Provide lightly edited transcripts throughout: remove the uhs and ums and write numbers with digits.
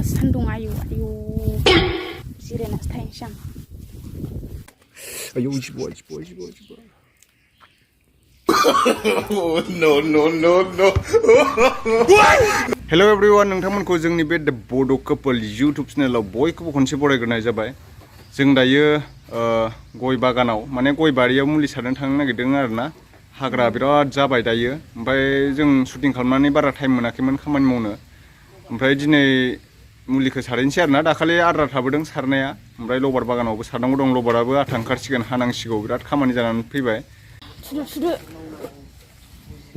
सान्दुं आयु जिरायनासो थाहैनोसै आं आयौ जिबौ no हेलो एवरीवन नोंथांमोनखौ जोंनि बे द बड' कपल यूट्यूब चेनेलाव बयखौबो खनसे बरायग्रोनाय जाबाय जों दायो गय बागानाव माने गय बारियाव मुलि सारनो थांनो नागिरदों आरोना हाग्रा बिराद जाबाय दायो ओमफ्राय जों शुटिं खालामनानै बारा टाइम मोनाखैमोन खामानि मावनो ओमफ्राय दिनै मुलिखौ सारहैनोसै आरोना दाखालि आद्रा थाबोदों सारनाया ओमफ्राय लबार बागानावबो सारनांगौ दं लबाराबो आथा ओंखारसिगोन हानांसिगौ बिराद खामानि जानानै फैबाय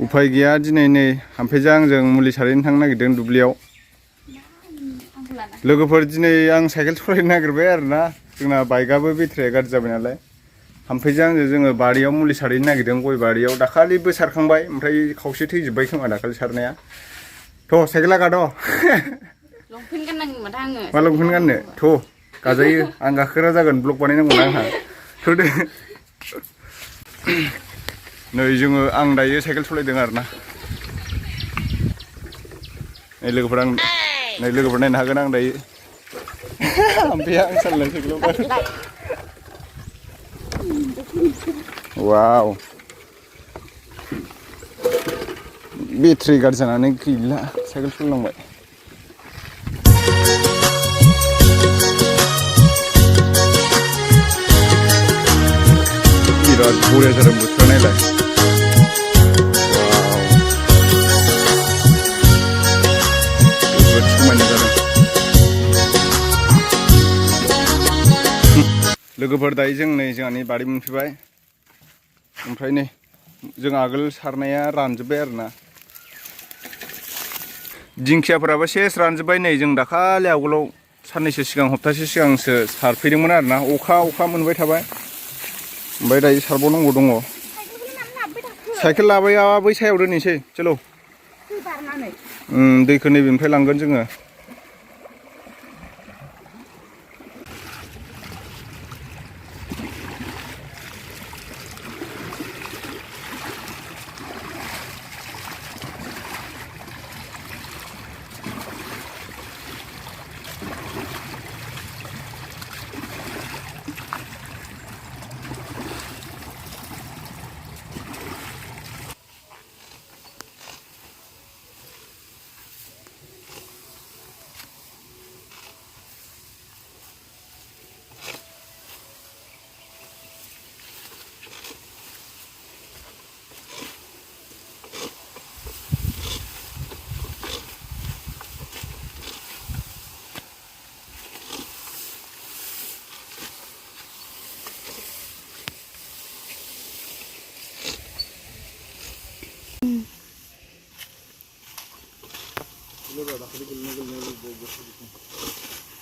उफाय गैया दिनै नै हामफेजों आंजों मुलि सारहैनो थांनो नागिरदों दुब्लियाव लोगोफोर दिनै आं साइकेल सालायनो नागिरबाय आरोना जोंना बाइकआबो बेटारिया गाज्रि जाबाय नालाय हामफेजों आंजों जोङो बारियाव मुलि सारहैनो नागिरदों गय बारियाव दाखालिबो सारखांबाय ओमफ्राय खावसे थैजोब्बाय खोमा दाखालि सारनाया थ' साइकेला गाद' लंपेन्ट गाननांगोन माथो आङो मा लंपेन्ट गाननो थ' गाजायो आं गाखोग्रा जागोन ब्लग बानायनांगौना आंहा थ'दो नै जोङो आं दायो साइकेल सालायदों आरोना नै लोगोफोर नायनो हागोन आं दायो हामफेया आं सालायनाय साइकेलाव गाखो वाव बेटारि गाज्रि जानानै गैला साइकेल सालायनांबाय बिराद बरिया जादों बोथोरा नायलाय जोबोद समायना जादों लोगोफोर दायो जों नै जोंहानि बारि मोनफैबाय ओमफ्राय नै जों आगोल सारनाया रानजोब्बाय आरोना दिंखियाफोराबो सेस रानजोब्बाय नै जों दाखालि आवगोलाव साननैसो सिगां हप्तासे सिगांसो सारफैदोंमोन आरोना अखा मोनबाय थाबाय ओमफ्राय दायो सारबावनांगौ दङ साइकेल लाबाया बै सायाव दोननोसै चलो दैखौ नैबेनिफ्राय लांगोन जोङो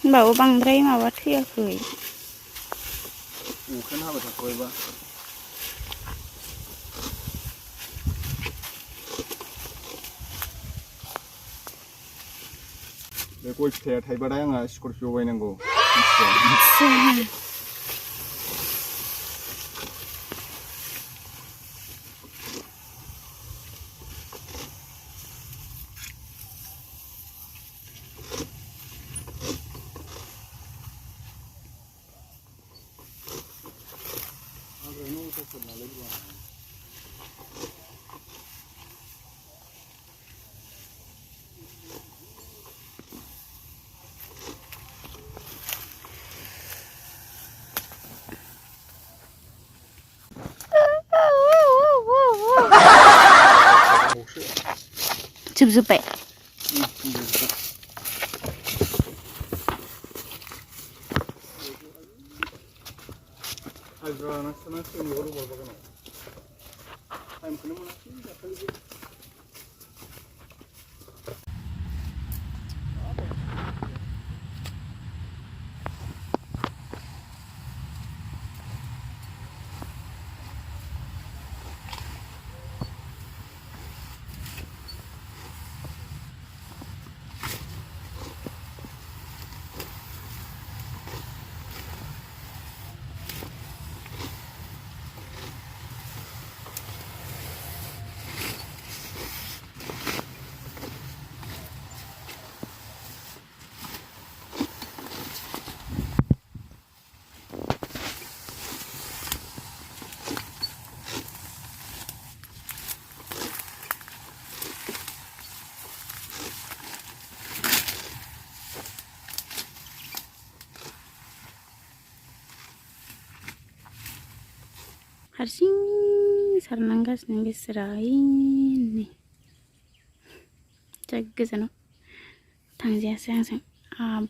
होनबाबो बांद्राय माबा थैयाखै अखायानो हाबाय थाखाबायबा बे गय फिथाइया थाइबाथाय आंहा स्करपिय' बायनांगौ जोबजोब्बाय हारसिं सारनांगासिनो बिसोरा नै जा गोजानाव थांजायासै आंजों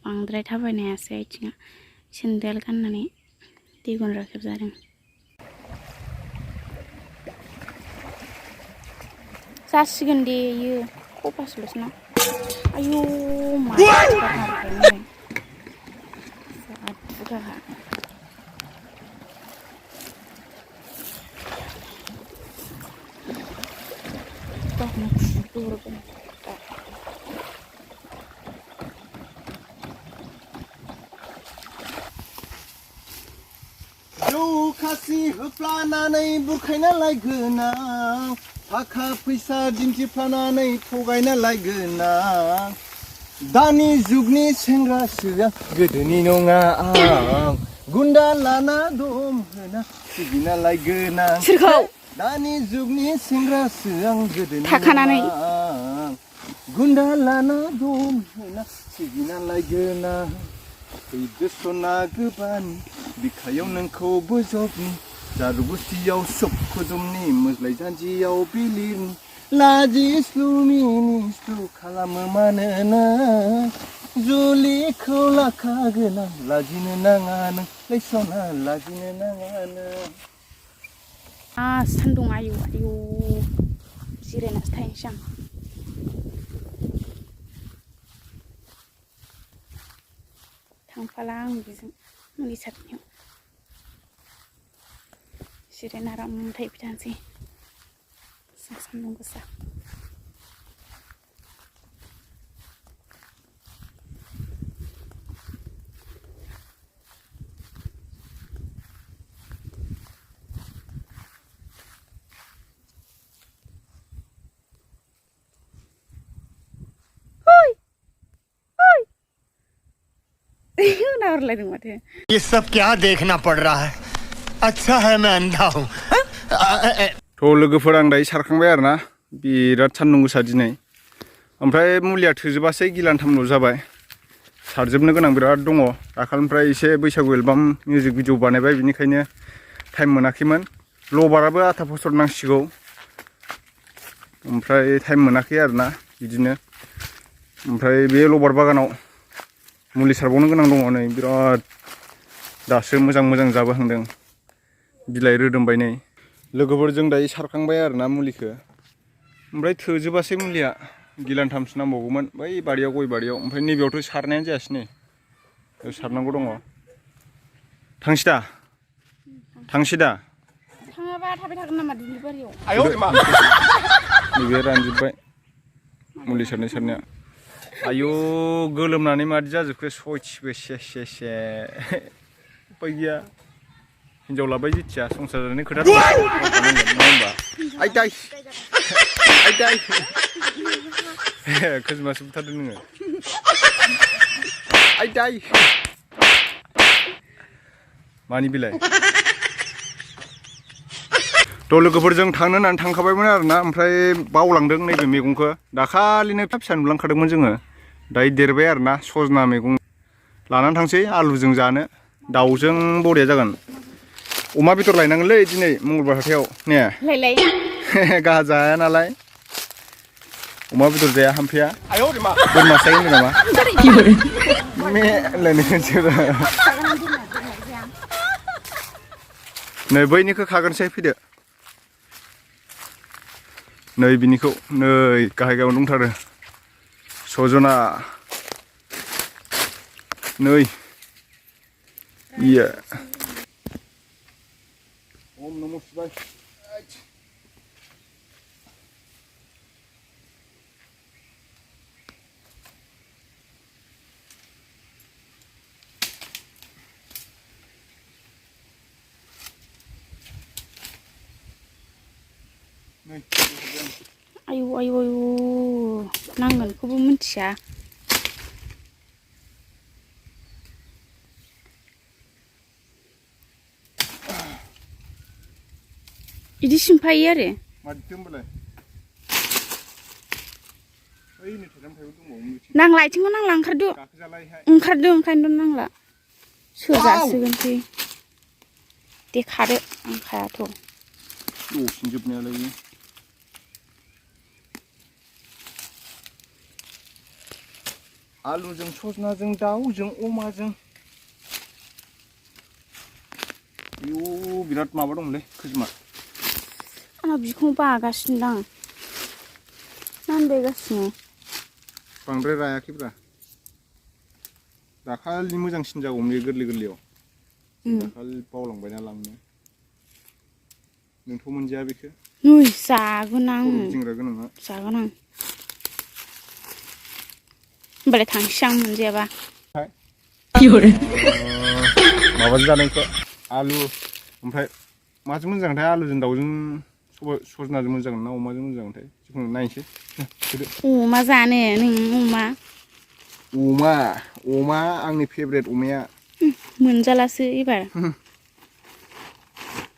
बांद्राय थाबायनो हायासै आथिङा सेन्देल गाननानै दै गुनद्रा खेबजादों जासिगोन दे इयो खपासल'सो ना आयौ माबाखाय बुरजाखा जौ खासि होफ्लानानै बुरखायना लायगोनां थाखा फैसा दिन्थिफ्लानानै थगायना लायगोनां दानि जुगनि सेंग्रासोआ गोदोनि नङा आं गुन्दा लाना दम होना सिगिना लायगोनां सोरखौ दानि जुगनि सेंग्रासो आं गोदोनि थाखानानै आं गुन्दा लाना दम होना सिगिना लायगोनां फैदो सना गोबानि बिखायाव नोंखौ बोजबनि जारु गुस्थियाव सोबखोदुमनि मोज्लाय जानजियाव बिलिरनि लाजि स्लु खालामो मानोना जुलिखौ लाखागोन आं लाजिनो नाङा नों सना लाजिनो नाङा नों सान्दुं आयु जिरायनासो थाहैनोसै आं थांफाला आं बेजों मुलि सारनायाव जिरायना आराम थाहैबाय थानोसै सान्दुं गोसा ये सब क्या देखना पड़ रहा है अच्छा है मैं अंधा हूँ थ' लोगोफोर आं दायो सारखांबाय आरोना बिराद सान्दुं गोसा दिनै ओमफ्राय मुलिया थोजोबासै गिलानथामल' जाबाय सारजोबनो गोनां बिराद दङ दाखालिनिफ्राय एसे बैसागु एलबाम मिउजिक भिडिअ बानायबाय बिनिखायनो टाइम मोनाखैमोन लबाराबो आथा फसर नांसिगौ ओमफ्राय टाइम मोनाखै आरोना बिदिनो ओमफ्राय बे लबार बागानाव मुलि सारबावनो गोनां दङ नै बिराद दासो मोजां जाबोहांदों बिलाइ रोदोमबाय नै लोगोफोरजों दायो सारखांबाय आरोना मुलिखौ ओमफ्राय थोजोबासै मुलिया गिलानथामसो नांबावगौमोन बै बारियाव गय बारियाव ओमफ्राय नैबेयावथ' सारनायानो जायासै नै सारनांगौ दङ थांसै दा थाङाबा थाबाय थागोन नामा दुब्लि बारियाव नैबे रानजोब्बाय मुलि सारनाया आयु गोलोमनानै मादि जाजोबखो सयथिबो से उपाय गैया हिनजाव लाबाय जेथिया संसार जानायनि खोथा नङा होमबा आइदाय खोजोमासो बुथारदों नोङो आइदाय मानि बिलाइ थ' लोगोफोरजों थांनो होननानै थांखाबायमोन आरोना ओमफ्राय बावलांदों नैबे मैगंखौ दाखालिनो फिसा नुलांखादोंमोन जोङो दायो देरबाय आरोना सजना मैगं लानानै थांसै आलुजों जानो दाउजों बरिया जागोन अमा बेदर लायनांगोनलै दिनै मंगलबार हाथायाव ने गाहा जाया नालाय अमा बेदर जाया हामफैया बोरमासो जायो होनदों नामा नै बैनिखौ खागोनसै फैदो नै बिनिखौ नै गाहाय गाहायाव दंथारो सजना नै इया ओम नमः शिवाय आयु नांगोनखौबो मिथिया इदि सिमफायो आरो नांला आथिंखौ नांला ओंखारदो ओंखायनोथ' नांला सोजासिगोनसै दे खादो आं खायाथ' दसेनोजोबनायालाय आलुजों सजनाजों दाउजों अमाजों आयु बिराद माबा दंलै खोजोमा आंना बिखुं बागासिनो दां नांदेगासिनो बांद्राय रायाखैब्रा दाखालि मोजांसिन जागौमोन बे गोरलै गोरलैयाव दाखालि बावलांबायना लांनो नोंथ' मोनजाया बेखौ नै जागोन आं गिदिंग्रा गोनाङा जागोन आं होमबालाय थांसै आं मोनजायाबा माबाजों जानायखौ आलु ओमफ्राय माजों मोजांथाय आलुजों दाउजों सजनाजों मोजां ना अमाजों मोजांथाय जिखुनु नायनोसै अमा जानो नों अमा आंनि फेभरेट अमाया मोनजालासो एबार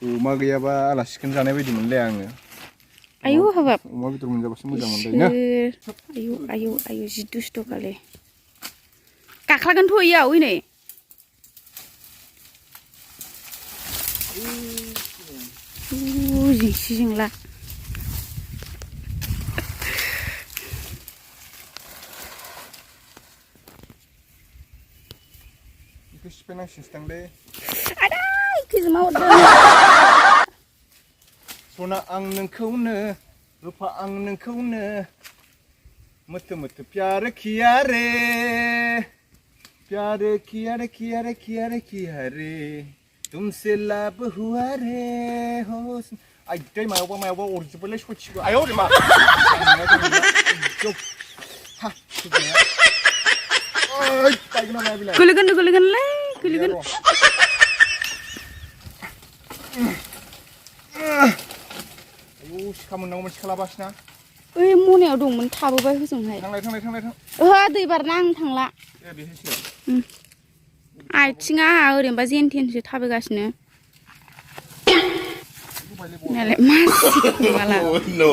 अमा गैयाबा आलासिखौनो जानाय बायदि मोनलाय आङो आयु हाबाब अमा बेदर मोनजाबासो मोजां मोनलायनो आयु आयु आयु जि दुस्थ'खालै गाख्लागोनथ' इयाव नै जिंसि जिंला बेखौ सिफायनांसिगोनसोदांलै आदाय खोजोमा हरदों सना आं नोंखौनो रुफा आं नोंखौनो मोथो मोथो प्यार किया रे प्यार किया रे किया रे किया रे किया रे तुमसे लब हुआ रे हो आइदै मायावबा अरजोबबायलै सयथिबो आयौ रे मा गोलैगोनलै गोलैगोन आयौ सिखा मोननांगौमोन सिखा लाबासोना ओइ मनायाव दंमोन थाबोबाय हजोंहाय थांलाय ओहो दै बारना आं थांला ए बेहायसो आथिङा ओरैनोबा जेन थेनसो थाबायगासिनो नालाय मा सिखोमाला नो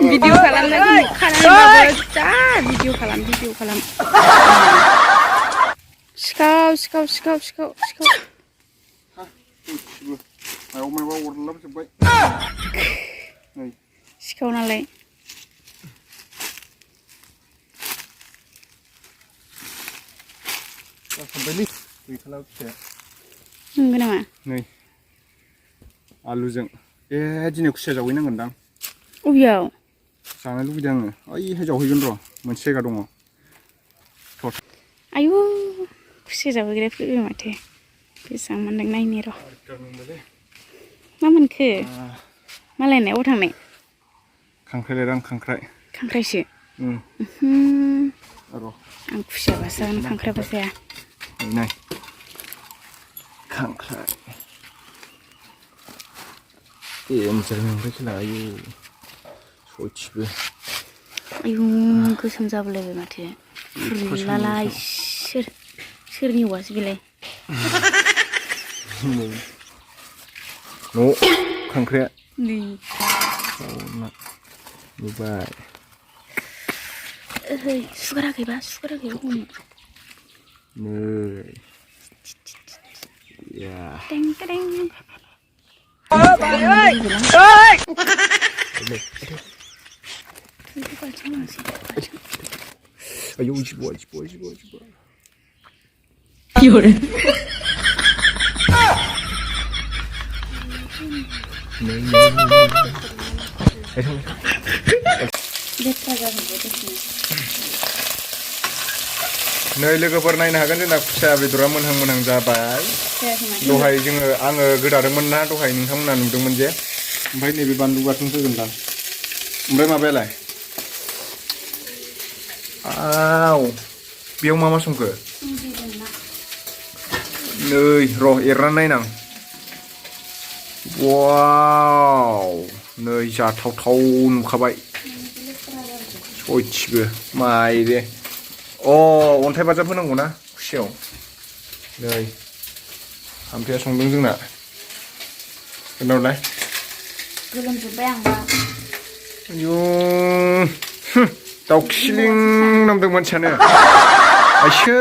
भिडिअ खालामनो खालामबाबो जा भिडिअ खालाम सिखाव मायावबा अरलाबजोब्बाय सिखाव नालाय नंगौ नामा नै आलुजों दिनै खुसिया जावहैनांगोनदां अबेयाव जानो लुबैदों आङो ओइहाय जावहैगोन र' मोनसे जायगा दङ आयु खुसिया जावहैग्रा फैबाय माथो बेसेबां मोनदों नायनि र' मा मोनखो मालायनाय अबाव थांनाय खांख्राइ लायदां खांख्राइसो र' आं खुसियाबासो जागोन खांख्राइबा जाया नाय खांख्राइ देन्जार मोनबाय खेला आयु सयथिबो आयु गोसोम जाबोलायबाय माथो फुरलालाय सोरनि औवासो बेलाय न' खांख्राइया नै नुबाय सुगाराखैबा हमनो नै या टें टें 아유 집어 요래 नै लोगोफोर नायनो हागोन जोंना खुसिया बेदरा मोनहां जाबाय दहाय आङो गोदादोंमोन ना दहाय नोंथांमोना नुदोंमोन जे ओमफ्राय नैबे बानलु बाथोन फैगोनदां ओमफ्राय माबायालाय आव बेयाव मा संखो नै र' एरनानै नायनां वाव नै जाथावथाव नुखाबाय सयथिबो माइरे अन्थाइ बाजाब होनांगौ ना खुसियाव नै आमफ्राया संदों जोंना खोनाबाय गोलोमजोब्बाय आंबा आयु दाउखिलिं नांदों मानसियानो आइसो